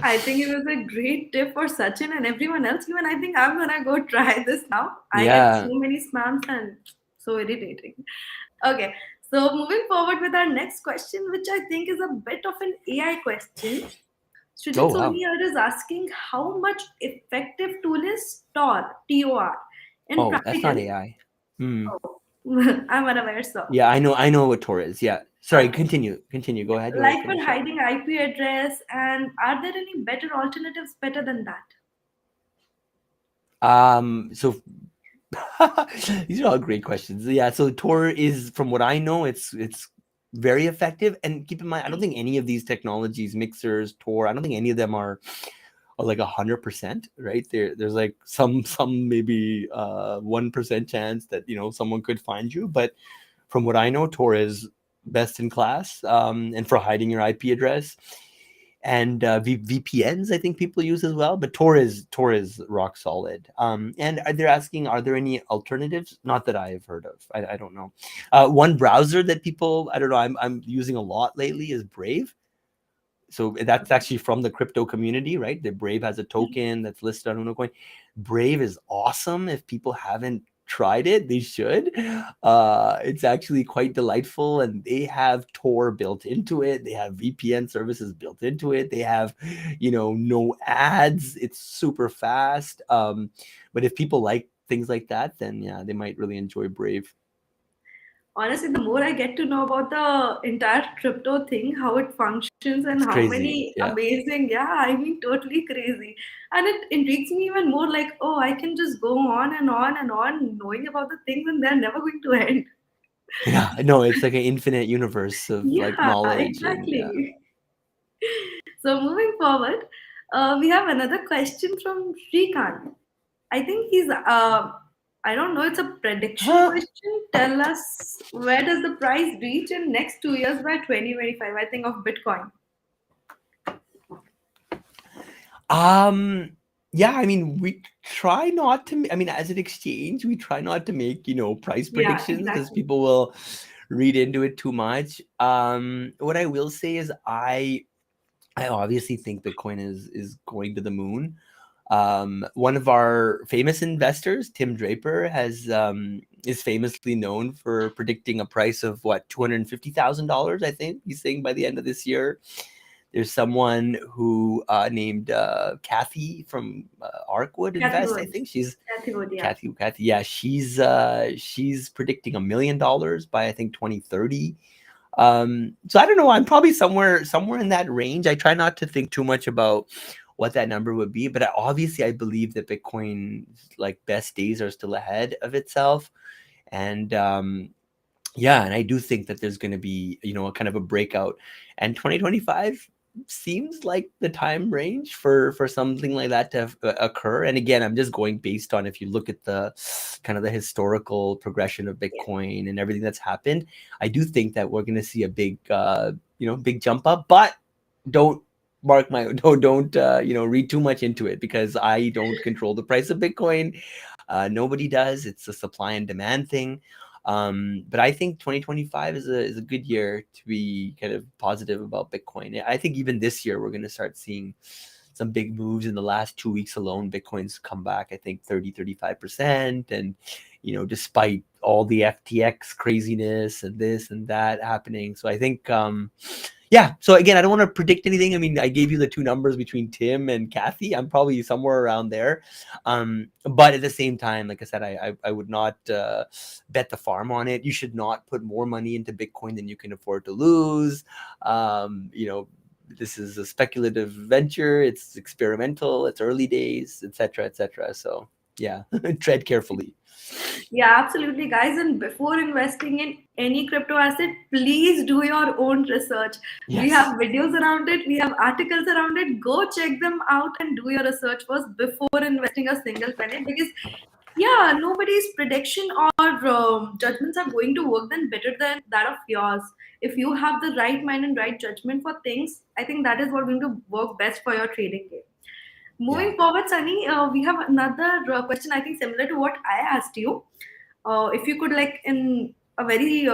I think it was a great tip for Sachin and everyone else. Even I think I'm gonna go try this now. I get so Yeah. many spams and so irritating. Okay, so moving forward with our next question, which I think is a bit of an AI question. Srijit Oh, wow. Soni here is asking how much effective tool is TOR in Oh, that's not practically. AI. Hmm. Oh, I'm unaware, so. Yeah, I know what Tor is. Yeah. Sorry, Okay. continue. Go ahead. You want to Like for finish up? hiding IP address, and are there any better alternatives better than that? So These are all great questions. Yeah, so Tor is, from what I know, it's very effective. And keep in mind, I don't think any of these technologies, mixers, Tor, I don't think any of them are like 100%, right? There's like some maybe 1% chance that someone could find you. But from what I know, Tor is best in class, and for hiding your IP address. And VPNs, I think people use as well, but Tor is rock solid. And they're asking, are there any alternatives? Not that I have heard of. I don't know. One browser that people, I don't know, I'm using a lot lately is Brave. So that's actually from the crypto community, right? The Brave has a token that's listed on Unocoin. Brave is awesome. If people haven't tried it, they should. It's actually quite delightful, and they have Tor built into it. They have VPN services built into it. They have, no ads. It's super fast. But if people like things like that, then yeah, they might really enjoy Brave. Honestly, the more I get to know about the entire crypto thing, how it functions, and It's how crazy. many Yeah. amazing, yeah, I mean, totally crazy. And it intrigues me even more like, oh, I can just go on and on and on knowing about the things, and they're never going to end. Yeah, no, it's like an infinite universe of like Yeah, knowledge, and yeah. exactly. So moving forward, we have another question from Shrikant. I think I don't know, it's a prediction question. Tell us, where does the price reach in next 2 years by 2025, I think, of Bitcoin? Um, yeah, I mean, we try not to, I mean, as an exchange, we try not to make, price Yeah, predictions because exactly. people will read into it too much. What I will say is I obviously think Bitcoin is going to the moon. One of our famous investors, Tim Draper, is famously known for predicting a price of what, $250,000, I think he's saying by the end of this year. There's someone who named Kathy from Arkwood Kathy Invest. I Wood. think she's Kathy Wood, yeah. Kathy. Yeah, she's predicting $1 million by, I think, 2030. So I don't know. I'm probably somewhere in that range. I try not to think too much about what that number would be, but obviously I believe that Bitcoin's like best days are still ahead of itself. And yeah, and I do think that there's going to be, a kind of a breakout, and 2025 seems like the time range for something like that to occur. And again, I'm just going based on, if you look at the kind of the historical progression of Yeah. Bitcoin and everything that's happened, I do think that we're going to see a big, big jump up. But don't mark my don't read too much into it, because I don't control the price of Bitcoin. Nobody does. It's a supply and demand thing. But I think 2025 is a good year to be kind of positive about Bitcoin. I think even this year we're going to start seeing some big moves. In the last 2 weeks alone, Bitcoin's come back, I think 35%. And, despite all the FTX craziness and this and that happening. So I think, yeah. So again, I don't want to predict anything. I mean, I gave you the two numbers between Tim and Kathy. I'm probably somewhere around there. But at the same time, like I said, I would not bet the farm on it. You should not put more money into Bitcoin than you can afford to lose. This is a speculative venture. It's experimental. It's early days, etc., etc. So yeah, tread carefully. Yeah, absolutely, guys. And before investing in any crypto asset, please do your own research. We have Yes. videos around it, we have articles around it. Go check them out and do your research first before investing a single penny. Because, yeah, nobody's prediction or judgments are going to work then better than that of yours. If you have the right mind and right judgment for things, I think that is what going to work best for your trading game. Yeah. Moving forward, Sunny, we have another question, I think, similar to what I asked you. If you could, like, in a very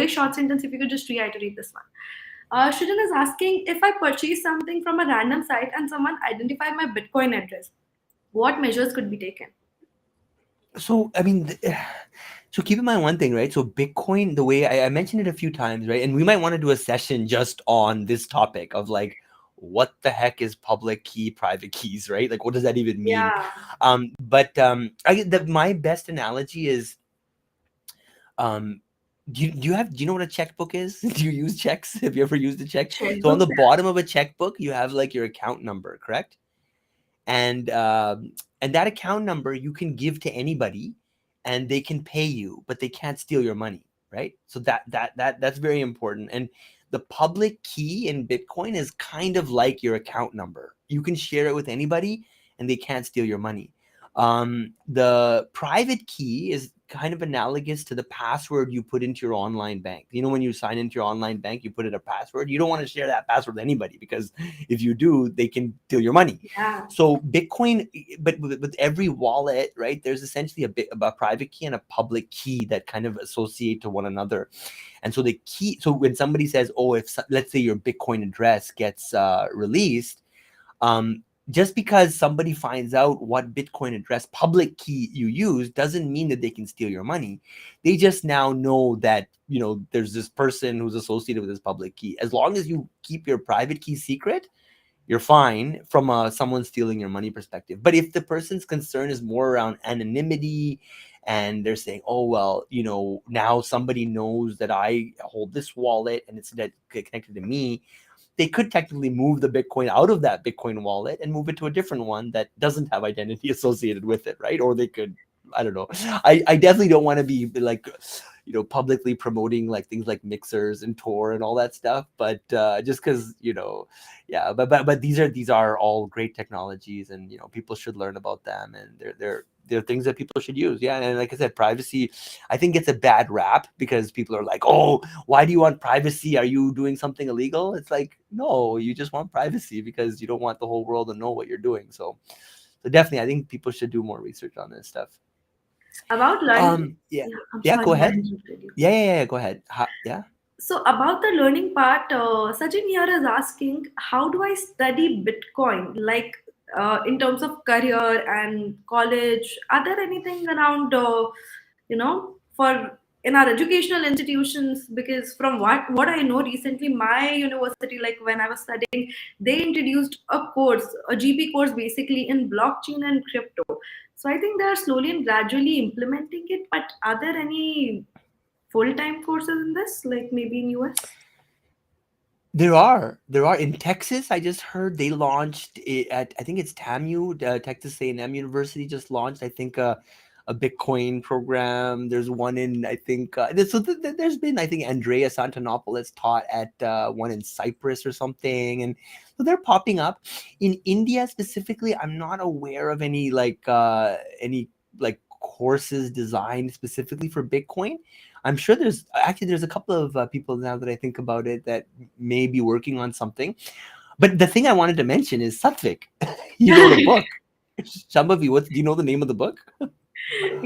short sentence, if you could just reiterate this one. Shirin is asking, if I purchase something from a random site and someone identified my Bitcoin address, what measures could be taken? So I mean, so keep in mind one thing, right? So Bitcoin, the way I mentioned it a few times, right? And we might want to do a session just on this topic of like, what the heck is public key, private keys, right? Like, what does that even mean? Yeah, My best analogy is, um, do you know what a checkbook is? Do you use checks? Have you ever used a check? So on checkbooks. the bottom of a checkbook, you have like your account number, correct? And And that account number you can give to anybody and they can pay you, but they can't steal your money, right? So that's very important. And the public key in Bitcoin is kind of like your account number. You can share it with anybody and they can't steal your money. The private key is kind of analogous to the password you put into your online bank. You know, when you sign into your online bank, you put in a password. You don't want to share that password with anybody because if you do, they can steal your money. Yeah. So Bitcoin, but with every wallet, right, there's essentially a private key and a public key that kind of associate to one another. And so the key, so when somebody says, oh, if let's say your Bitcoin address gets released, just because somebody finds out what Bitcoin address public key you use doesn't mean that they can steal your money. They just now know that, you know, there's this person who's associated with this public key. As long as you keep your private key secret, you're fine from someone stealing your money perspective. But if the person's concern is more around anonymity and they're saying, oh, well, you know, now somebody knows that I hold this wallet and it's that connected to me, they could technically move the Bitcoin out of that Bitcoin wallet and move it to a different one that doesn't have identity associated with it, right? Or they could, I don't know. I definitely don't want to be like, you know, publicly promoting like things like mixers and Tor and all that stuff, but just because, you know, yeah, but these are all great technologies, and you know, people should learn about them, and they're things that people should use. Yeah, and like I said, privacy, I think it's a bad rap because people are like, oh, why do you want privacy? Are you doing something illegal? It's like, no, you just want privacy because you don't want the whole world to know what you're doing. So definitely, I think people should do more research on this stuff. About learning. Yeah, Yeah, I'm yeah, go sorry, I ahead. interrupted you. Yeah, go ahead. Yeah. So about the learning part, Sajin here is asking, how do I study Bitcoin? Like in terms of career and college, are there anything around, for in our educational institutions? Because from what I know recently, my university, like when I was studying, they introduced a course, a GP course, basically in blockchain and crypto. So I think they are slowly and gradually implementing it. But are there any full-time courses in this, like maybe in US? There are in Texas. I just heard they launched it at, I think it's TAMU, Texas A&M University just launched, I think, a Bitcoin program. There's one in, I think, there's been, I think, Andrea Santanopoulos taught at one in Cyprus or something, and so they're popping up. In India specifically, I'm not aware of any like courses designed specifically for Bitcoin. I'm sure there's a couple of people now that I think about it that may be working on something. But the thing I wanted to mention is Satvik. He wrote a book. Shambhavi, do you know the name of the book?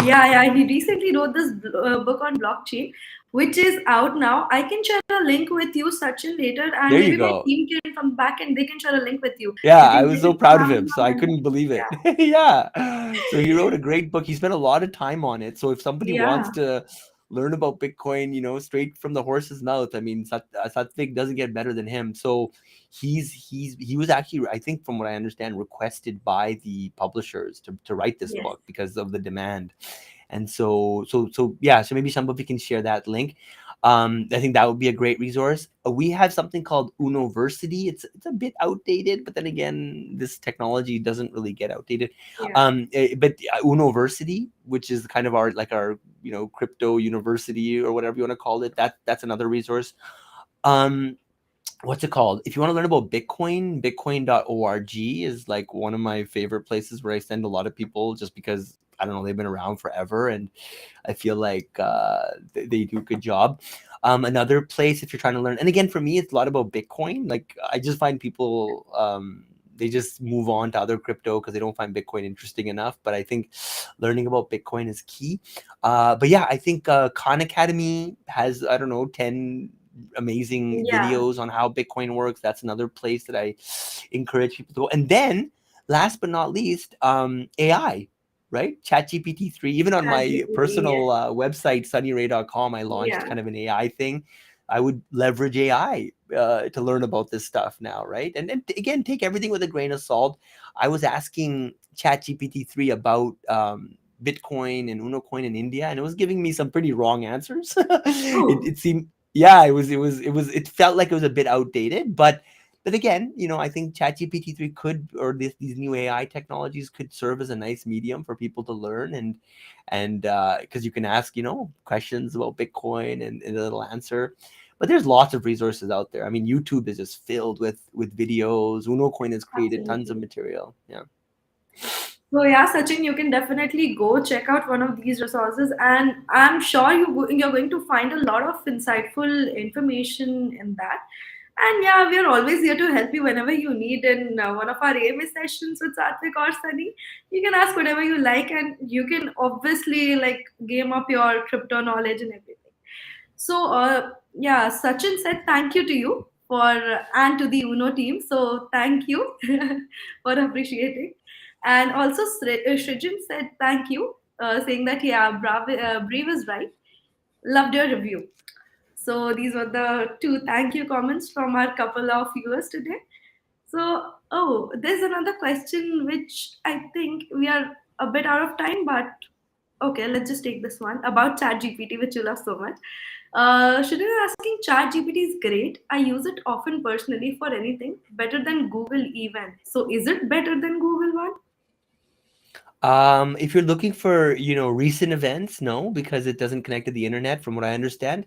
Yeah. He recently wrote this book on blockchain, which is out now. I can share a link with you, Sachin, later, and There you maybe my go. team can come back and they can share a link with you. Yeah, You I can was get so it proud of from him. So I Amazon. And couldn't believe it. yeah, Yeah. So he wrote a great book. He spent a lot of time on it. So if somebody wants yeah, to learn about Bitcoin, you know, straight from the horse's mouth, I mean, Satvik doesn't get better than him. So he was actually, I think, from what I understand, requested by the publishers to write this yes, book because of the demand. And so yeah, so maybe somebody can share that link. I think that would be a great resource. We have something called Unoversity. It's a bit outdated, but then again, this technology doesn't really get outdated. yeah. But Unoversity, which is kind of our crypto university or whatever you want to call it, that's another resource. Um, what's it called? If you want to learn about Bitcoin, bitcoin.org is like one of my favorite places where I send a lot of people just because I don't know, they've been around forever and I feel like they do a good job. Another place if you're trying to learn, and again for me it's a lot about Bitcoin. Like I just find people they just move on to other crypto because they don't find Bitcoin interesting enough. But I think learning about Bitcoin is key. But yeah, I think Khan Academy has, I don't know, 10 amazing Yeah. videos on how Bitcoin works. That's another place that I encourage people to go. And then last but not least, AI, right? ChatGPT 3. Even on my ChatGPT, yes. personal website, sunnyray.com, I launched Yeah. kind of an AI thing. I would leverage AI to learn about this stuff now, right? And then again, take everything with a grain of salt. I was asking ChatGPT 3 about Bitcoin and Unocoin in India, and it was giving me some pretty wrong answers. Oh, It seemed, yeah, it felt like it was a bit outdated, but But again, I think ChatGPT 3 could, or these new AI technologies could serve as a nice medium for people to learn, and because you can ask, questions about Bitcoin, and it'll answer. But there's lots of resources out there. I mean, YouTube is just filled with videos. Unocoin has created tons of Absolutely. material. Yeah. So yeah, Sachin, you can definitely go check out one of these resources, and I'm sure you're going to find a lot of insightful information in that. And yeah, we are always here to help you whenever you need in one of our AMA sessions with Satvik or Sunny. You can ask whatever you like, and you can obviously like game up your crypto knowledge and everything. So, yeah, Sachin said thank you to you and to the Uno team. So, thank you for appreciating. And also, Srijin said thank you, saying that, yeah, Brave is right. Loved your review. So, these were the two thank you comments from our couple of viewers today. So, oh, there's another question which I think we are a bit out of time, but okay, let's just take this one about ChatGPT, which you love so much. Shouldn't be asking ChatGPT is great. I use it often personally for anything, better than Google even. So, is it better than Google one? If you're looking for, recent events, no, because it doesn't connect to the internet, from what I understand.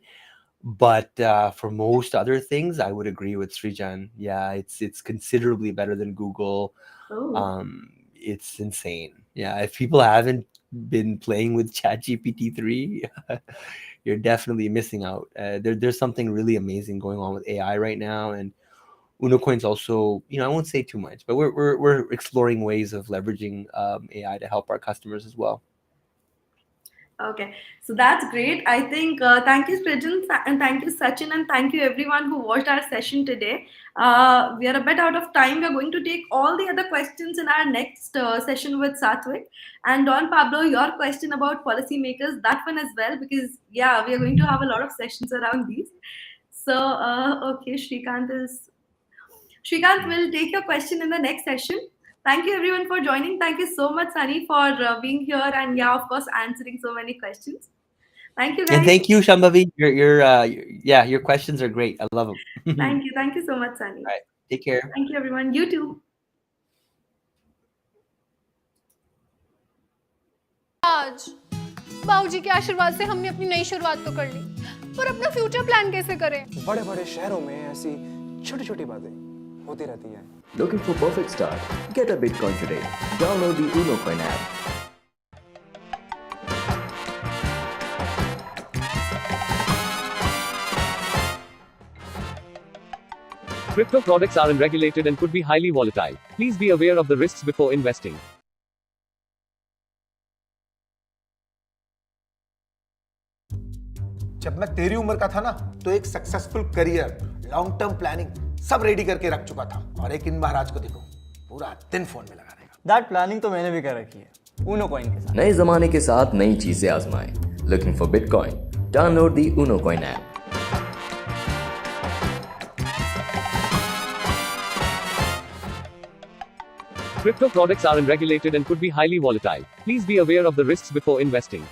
But for most other things, I would agree with Srijan. Yeah, it's considerably better than Google. Oh, It's insane. Yeah, if people haven't been playing with ChatGPT 3, you're definitely missing out. There's something really amazing going on with AI right now, and Unocoin's also, I won't say too much, but we're exploring ways of leveraging AI to help our customers as well. okay, so that's great. I think thank you, Srijin, and thank you, Sachin, and thank you everyone who watched our session today. We are a bit out of time. We are going to take all the other questions in our next session with Satvik and Don Pablo. Your question about policymakers, that one as well, because yeah, we are going to have a lot of sessions around these. So okay, Shrikant will take your question in the next session. Thank you everyone for joining. Thank you so much, Sunny, for being here and yeah, of course, answering so many questions. Thank you, And guys. thank you, Shambhavi. Yeah, your questions are great. I love them. All Thank you. Thank you so much, Sunny. right, take care. Thank you, everyone. You too. आज बाबूजी के आशीर्वाद से हमने अपनी नई शुरुआत तो कर ली, पर अपना फ्यूचर प्लान कैसे करें? बड़े बड़े शहरों में ऐसी छोटी छोटी बातें होती रहती हैं। Looking for perfect start? Get a Bitcoin today. Download the Unocoin app. Crypto products are unregulated and could be highly volatile. Please be aware of the risks before investing. जब मैं तेरी उम्र का था ना, तो एक successful career, long term planning सब रेडी करके रख चुका था, और एक इन महाराज को देखो, पूरा दिन फोन में लगा रहेगा। दैट प्लानिंग तो मैंने भी कर रखी है, Unocoin के साथ। नए जमाने के साथ नई चीजें आजमाएं। Looking for Bitcoin? Download the Unocoin app. Crypto products are unregulated and could be highly volatile. Please be aware of the risks before investing.